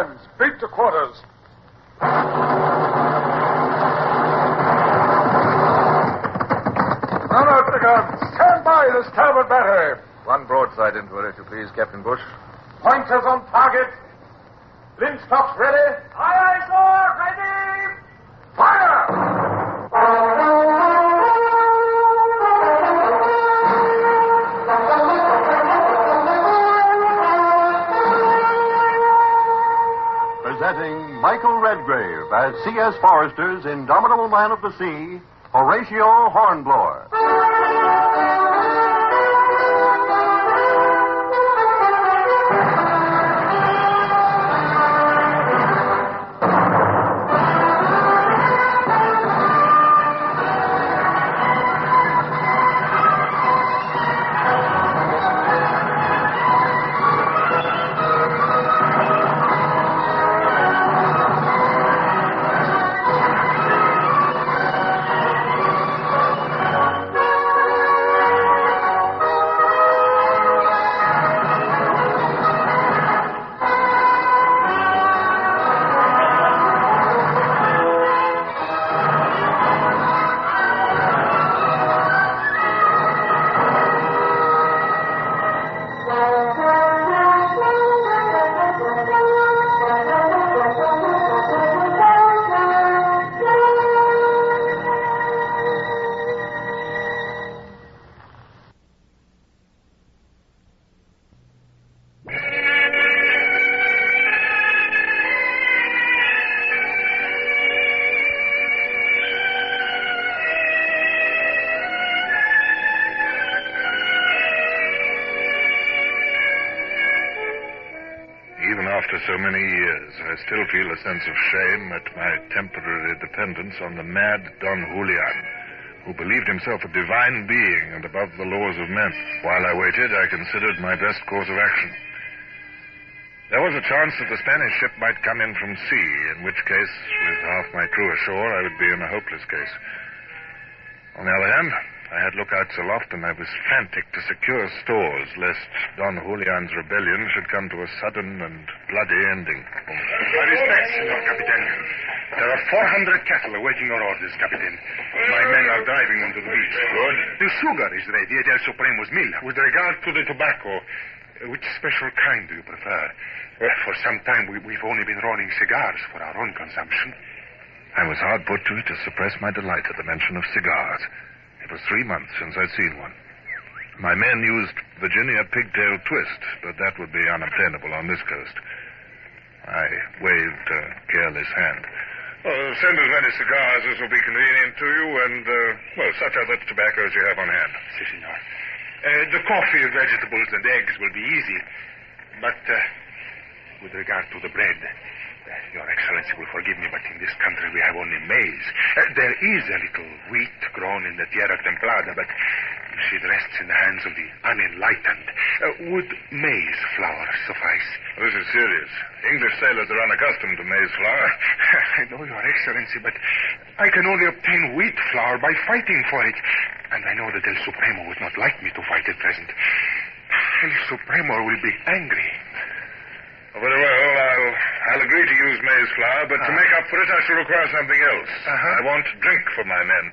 hands. Beat to quarters. Run out the guns. Stand by the starboard battery. One broadside into her, if you please, Captain Bush. Pointers on target. Linstocks ready. Aye, aye, sir. Ready. Fire! Presenting Michael Redgrave as C.S. Forrester's Indomitable Man of the Sea, Horatio Hornblower. After so many years, I still feel a sense of shame at my temporary dependence on the mad Don Julian, who believed himself a divine being and above the laws of men. While I waited, I considered my best course of action. There was a chance that the Spanish ship might come in from sea, in which case, with half my crew ashore, I would be in a hopeless case. On the other hand, I had lookouts aloft, and I was frantic to secure stores, lest Don Julian's rebellion should come to a sudden and bloody ending. I respect, Senor Capitan. There are 400 cattle awaiting your orders, Capitan. My men are driving them to the beach. Good. The sugar is ready at El Supremo's mill. With regard to the tobacco, which special kind do you prefer? For some time, we've only been rolling cigars for our own consumption. I was hard put to it to suppress my delight at the mention of cigars. It was 3 months since I'd seen one. My men used Virginia pigtail twist, but that would be unobtainable on this coast. I waved a careless hand. Send as many cigars as will be convenient to you, and, such other tobacco as you have on hand. Si, senor. The coffee, vegetables, and eggs will be easy. But, with regard to the bread, Your Excellency will forgive me, but in this country we have only maize. There is a little wheat grown in the Tierra Templada, but she rests in the hands of the unenlightened. Would maize flour suffice? This is serious. English sailors are unaccustomed to maize flour. I know, Your Excellency, but I can only obtain wheat flour by fighting for it. And I know that El Supremo would not like me to fight at present. El Supremo will be angry. Very well, I'll agree to use maize flour, but to make up for it, I shall require something else. I want drink for my men.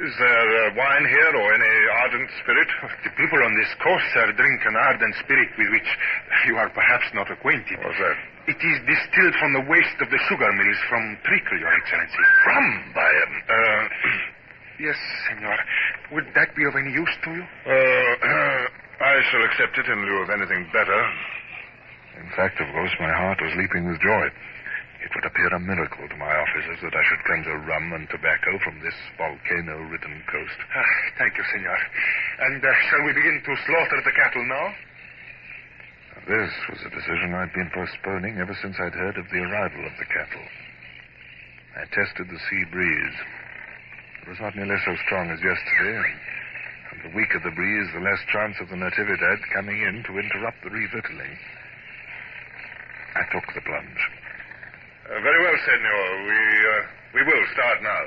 Is there wine here or any ardent spirit? The people on this coast, sir, drink an ardent spirit with which you are perhaps not acquainted. What's that? It is distilled from the waste of the sugar mills from treacle, Your Excellency. Yes, senor. Would that be of any use to you? I shall accept it in lieu of anything better. In fact, of course, my heart was leaping with joy. It would appear a miracle to my officers that I should conjure rum and tobacco from this volcano-ridden coast. Thank you, senor. And shall we begin to slaughter the cattle now? This was a decision I'd been postponing ever since I'd heard of the arrival of the cattle. I tested the sea breeze. It was not nearly so strong as yesterday, and the weaker the breeze, the less chance of the Natividad coming in to interrupt the revictualling. I took the plunge. Very well, senor. We will start now.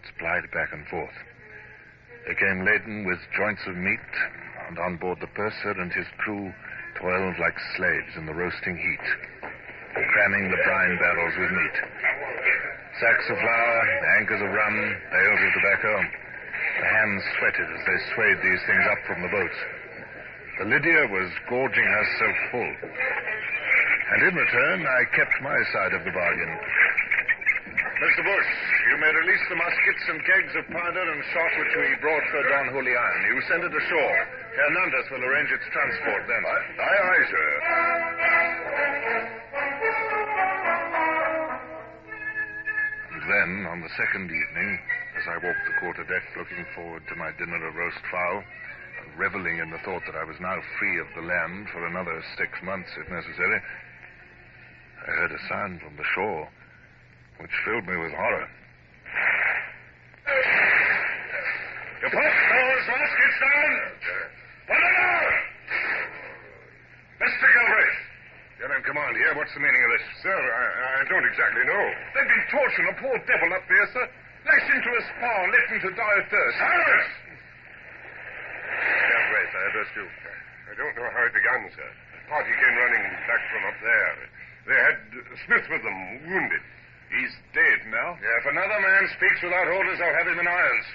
boats plied back and forth. They came laden with joints of meat, and on board the purser and his crew toiled like slaves in the roasting heat, cramming the brine barrels with meat. Sacks of flour, anchors of rum, pails of tobacco. The hands sweated as they swayed these things up from the boats. The Lydia was gorging herself full. And in return, I kept my side of the bargain. Mr. Bush, you may release the muskets and kegs of powder and shot which we brought for Don Julian. You send it ashore. Hernandez will arrange its transport then. Aye, sir. And then, on the second evening, as I walked the quarterdeck looking forward to my dinner of roast fowl, and reveling in the thought that I was now free of the land for another 6 months, if necessary, I heard a sound from the shore which filled me with horror. You put those muskets down! Put them down! Mr. Galbraith, you're in command here. What's the meaning of this? Sir, I don't exactly know. They've been torturing a poor devil up there, sir. Lashed into a spar and left him to die of thirst. Silence! Galbraith, I address you. I don't know how it began, sir. The party came running back from up there. They had Smith with them, wounded. He's dead now. Yeah, if another man speaks without orders, I'll have him in irons.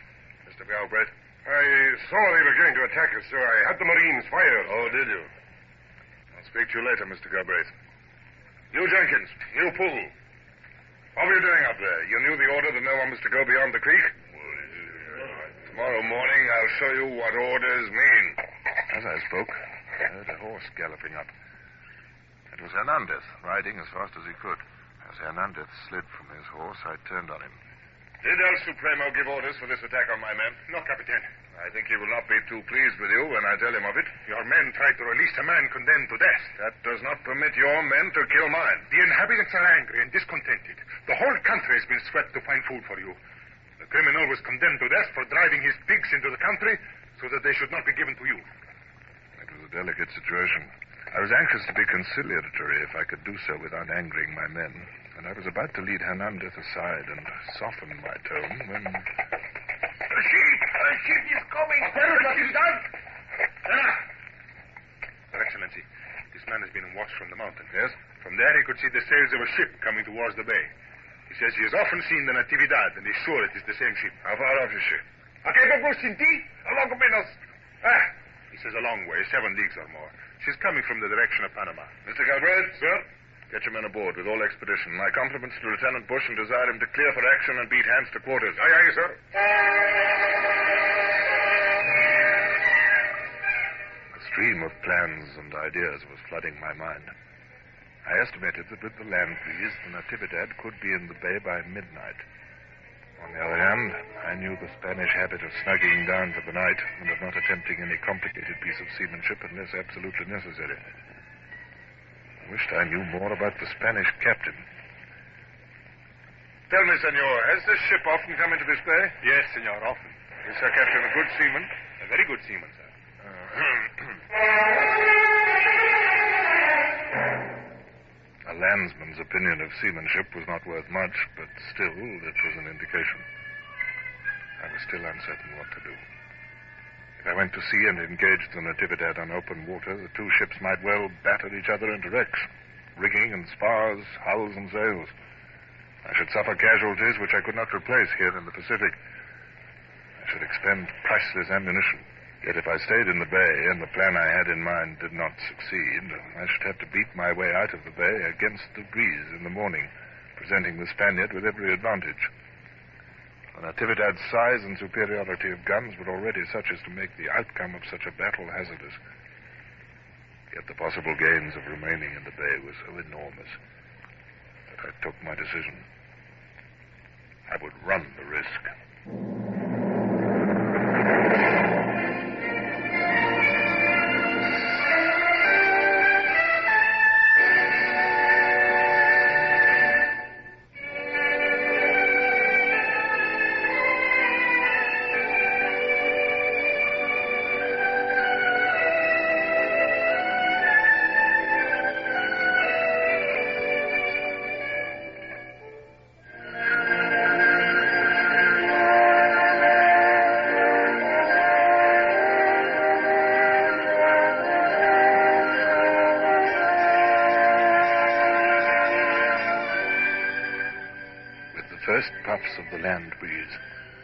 Mr. Galbraith. I saw they were going to attack us, so I had the Marines fire. Oh, did you? I'll speak to you later, Mr. Galbraith. You, Jenkins, you pull. What were you doing up there? You knew the order that no one was to go beyond the creek? Tomorrow morning, I'll show you what orders mean. As I spoke, I heard a horse galloping up. It was Hernandez, riding as fast as he could. As Hernandez slid from his horse, I turned on him. Did El Supremo give orders for this attack on my men? No, Capitan. I think he will not be too pleased with you when I tell him of it. Your men tried to release a man condemned to death. That does not permit your men to kill mine. The inhabitants are angry and discontented. The whole country has been swept to find food for you. The criminal was condemned to death for driving his pigs into the country so that they should not be given to you. It was a delicate situation. I was anxious to be conciliatory if I could do so without angering my men, and I was about to lead Hernandez aside and soften my tone when... A ship is coming! Natividad! Your Excellency, this man has been watched from the mountain. Yes? From there he could see the sails of a ship coming towards the bay. He says he has often seen the Natividad, and is sure it is the same ship. How far off is she? Along menos. He says a long way, 7 leagues or more. She's coming from the direction of Panama. Mr. Galbraith? Sir? Get your men aboard with all expedition. My compliments to Lieutenant Bush and desire him to clear for action and beat hands to quarters. Aye, aye, sir. A stream of plans and ideas was flooding my mind. I estimated that with the land breeze, the Natividad could be in the bay by midnight. On the other hand, I knew the Spanish habit of snugging down for the night and of not attempting any complicated piece of seamanship unless absolutely necessary. I wished I knew more about the Spanish captain. Tell me, senor, has this ship often come into this bay? Yes, senor, often. Is her captain a good seaman? A very good seaman, sir. A landsman's opinion of seamanship was not worth much, but still, it was an indication. I was still uncertain what to do. If I went to sea and engaged the Natividad on open water, the two ships might well batter each other into wrecks. Rigging and spars, hulls and sails. I should suffer casualties which I could not replace here in the Pacific. I should expend priceless ammunition. Yet if I stayed in the bay and the plan I had in mind did not succeed, I should have to beat my way out of the bay against the breeze in the morning, presenting the Spaniard with every advantage. The Natividad's size and superiority of guns were already such as to make the outcome of such a battle hazardous. Yet the possible gains of remaining in the bay were so enormous that I took my decision. I would run the risk. puffs of the land breeze,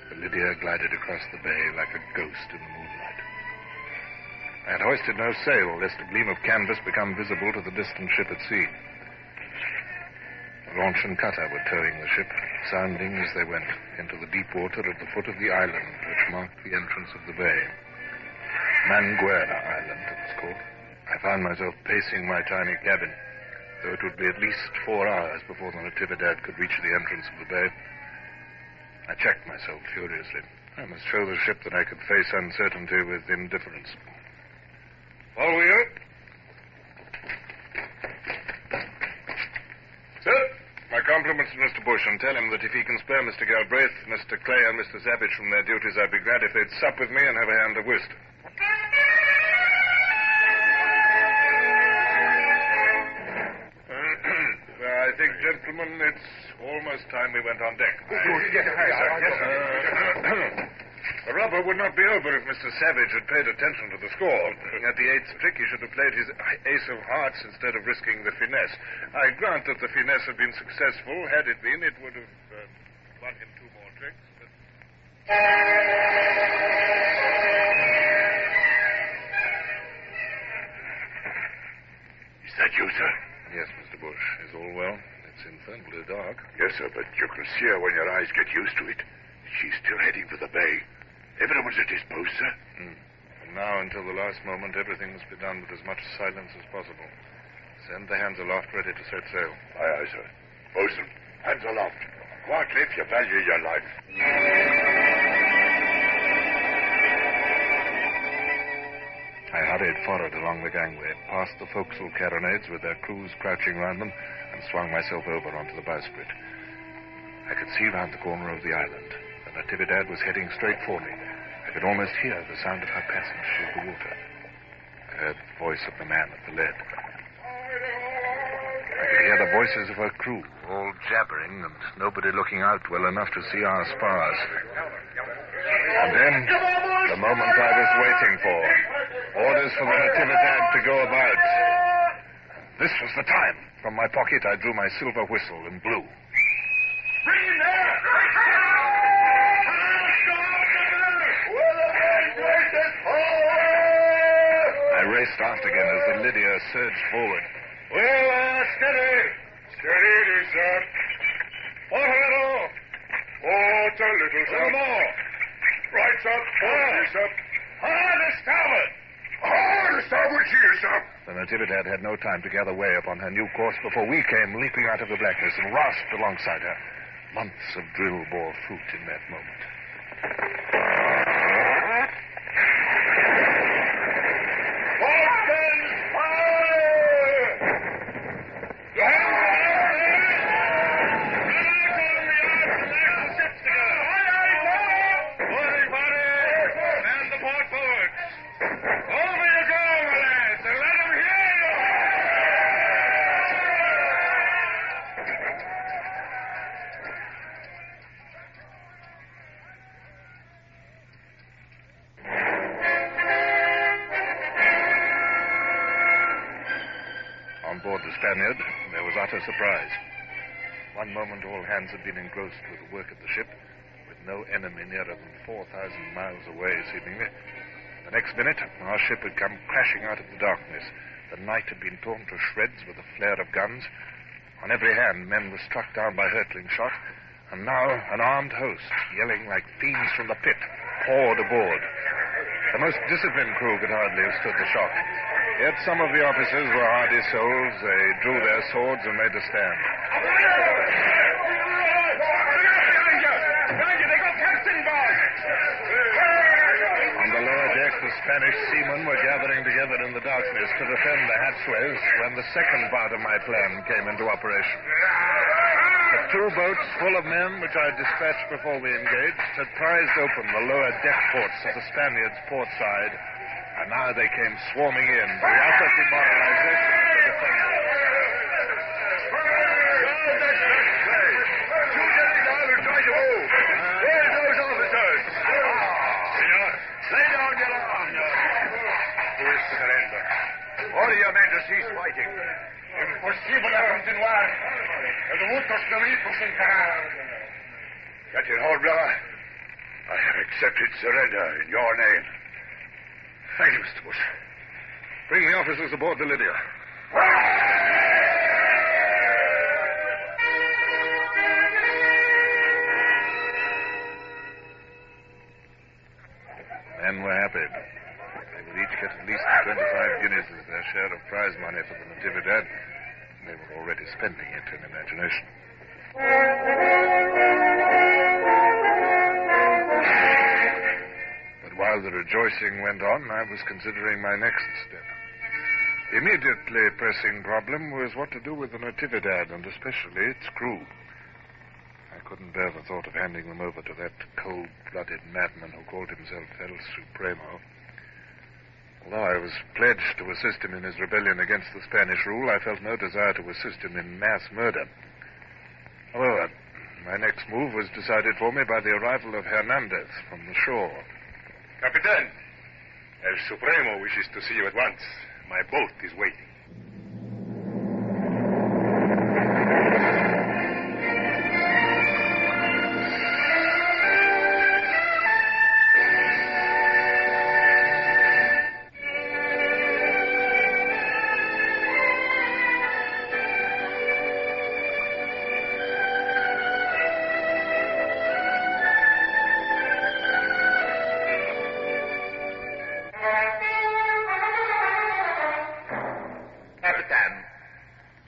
the Lydia glided across the bay like a ghost in the moonlight. I had hoisted no sail, lest a gleam of canvas become visible to the distant ship at sea. The launch and cutter were towing the ship, sounding as they went into the deep water at the foot of the island which marked the entrance of the bay. Manguera Island, it was called. I found myself pacing my tiny cabin, though it would be at least 4 hours before the Natividad could reach the entrance of the bay. I checked myself furiously. I must show the ship that I could face uncertainty with indifference. Follow you. Sir, my compliments to Mr. Bush, and tell him that if he can spare Mr. Galbraith, Mr. Clay, and Mr. Savage from their duties, I'd be glad if they'd sup with me and have a hand of whist. I think, gentlemen, it's almost time we went on deck. Yes, sir. The rubber would not be over if Mr. Savage had paid attention to the score. At the 8th trick, he should have played his ace of hearts instead of risking the finesse. I grant that the finesse had been successful. Had it been, it would have won him 2 more tricks. But... Is that you, sir? Yes, Mr. Bush. Is all well? It's infernally dark. Yes, sir, but you can see her when your eyes get used to it. She's still heading for the bay. Everyone's at his post, sir. From now until the last moment, everything must be done with as much silence as possible. Send the hands aloft ready to set sail. Aye, aye, sir. Bosun, hands aloft. Quietly if you value your life. I hurried forward along the gangway, past the forecastle carronades with their crews crouching round them, and swung myself over onto the bowsprit. I could see round the corner of the island. The Natividad was heading straight for me. I could almost hear the sound of her passage through the water. I heard the voice of the man at the lead. I could hear the voices of her crew, all jabbering and nobody looking out well enough to see our spars. And then, the moment I was waiting for, orders for the Natividad to go about. This was the time. From my pocket, I drew my silver whistle and blew. Bring him there! I raced aft again as the Lydia surged forward. Well, steady! Steady it is, sir. Port a little! Port a little, sir. A little more! Right, sir. Port, sir. Hard to starboard! Hard to starboard here, sir. The Natividad had no time to gather way upon her new course before we came leaping out of the blackness and rasped alongside her. Months of drill bore fruit in that moment. On board the Spaniard, there was utter surprise. One moment all hands had been engrossed with the work of the ship, with no enemy nearer than 4,000 miles away, seemingly. The next minute, our ship had come crashing out of the darkness. The night had been torn to shreds with the flare of guns. On every hand, men were struck down by hurtling shot. And now, an armed host, yelling like fiends from the pit, poured aboard. The most disciplined crew could hardly have stood the shock. Yet some of the officers were hardy souls. They drew their swords and made a stand. On the lower deck, the Spanish seamen were gathering together in the darkness to defend the hatchways when the second part of my plan came into operation. The 2 boats full of men, which I dispatched before we engaged, had prized open the lower deck ports of the Spaniards' port side, and now they came swarming in to the utter demoralization of the defenders. Where's those officers? Senor, lay down your arms. Who is surrender? Order your men to cease fighting. Imposible continuar. El muertos no sin parar. Captain Hornblower, I have accepted surrender in your name. Thank you, Mr. Bush. Bring the officers aboard the Lydia. Men were happy. They would each get at least 25 guineas as their share of prize money for the Natividad. They were already spending it in imagination. But while the rejoicing went on, I was considering my next step. The immediately pressing problem was what to do with the Natividad, and especially its crew. I couldn't bear the thought of handing them over to that cold-blooded madman who called himself El Supremo. Although I was pledged to assist him in his rebellion against the Spanish rule, I felt no desire to assist him in mass murder. However, my next move was decided for me by the arrival of Hernandez from the shore. Capitan, El Supremo wishes to see you at once. My boat is waiting.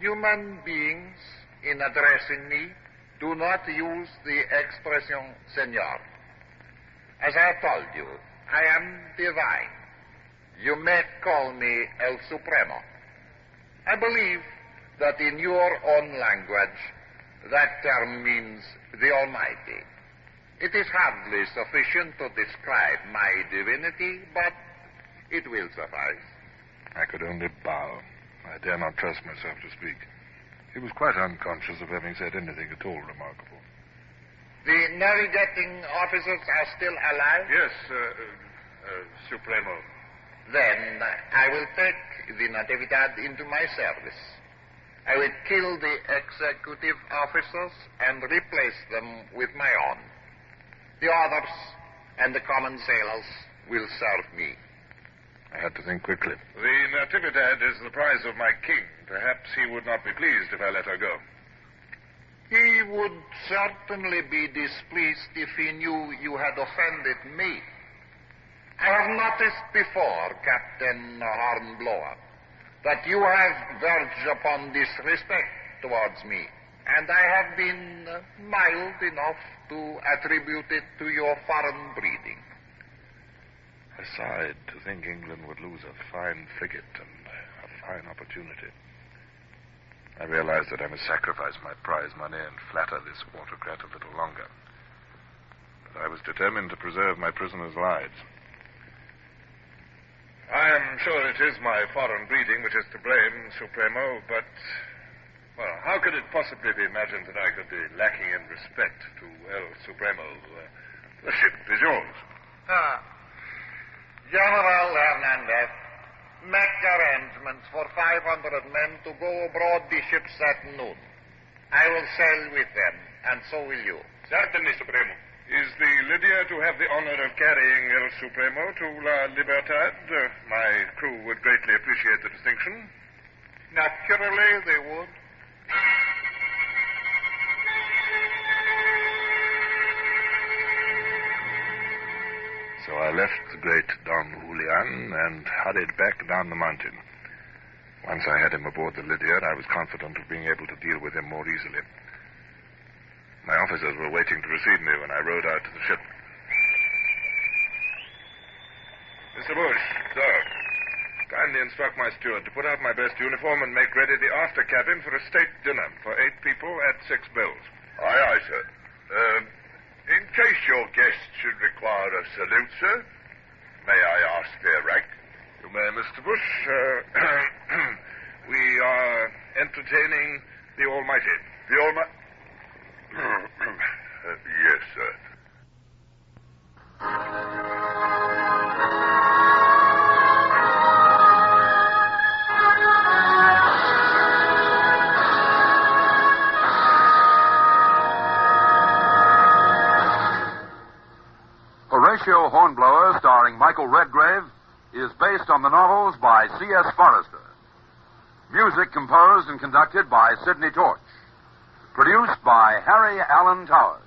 Human beings, in addressing me, do not use the expression senor. As I told you, I am divine. You may call me El Supremo. I believe that in your own language, that term means the Almighty. It is hardly sufficient to describe my divinity, but it will suffice. I could only bow. I dare not trust myself to speak. He was quite unconscious of having said anything at all remarkable. The navigating officers are still alive? Yes, Supremo. Then I will take the Natividad into my service. I will kill the executive officers and replace them with my own. The others and the common sailors will serve me. I had to think quickly. The Natividad is the prize of my king. Perhaps he would not be pleased if I let her go. He would certainly be displeased if he knew you had offended me. I have noticed before, Captain Hornblower, that you have verged upon disrespect towards me, and I have been mild enough to attribute it to your foreign breeding. I sighed to think England would lose a fine frigate and a fine opportunity. I realized that I must sacrifice my prize money and flatter this autocrat a little longer. But I was determined to preserve my prisoners' lives. I am sure it is my foreign breeding which is to blame, Supremo, but, well, how could it possibly be imagined that I could be lacking in respect to El Supremo? The ship is yours. General Hernandez, make arrangements for 500 men to go aboard the ships at noon. I will sail with them, and so will you. Certainly, Supremo. Is the Lydia to have the honor of carrying El Supremo to La Libertad? My crew would greatly appreciate the distinction. Naturally, they would. So I left the great Don Julian and hurried back down the mountain. Once I had him aboard the Lydia, I was confident of being able to deal with him more easily. My officers were waiting to receive me when I rode out to the ship. Mr. Bush, sir, kindly instruct my steward to put out my best uniform and make ready the after cabin for a state dinner for 8 people at 6 bells. Aye, aye, sir. In case your guests should require a salute, sir, may I ask their rank? You may, Mr. Bush. We are entertaining the Almighty. The Almighty? Yes, sir. starring Michael Redgrave, is based on the novels by C.S. Forrester. Music composed and conducted by Sidney Torch. Produced by Harry Allen Towers.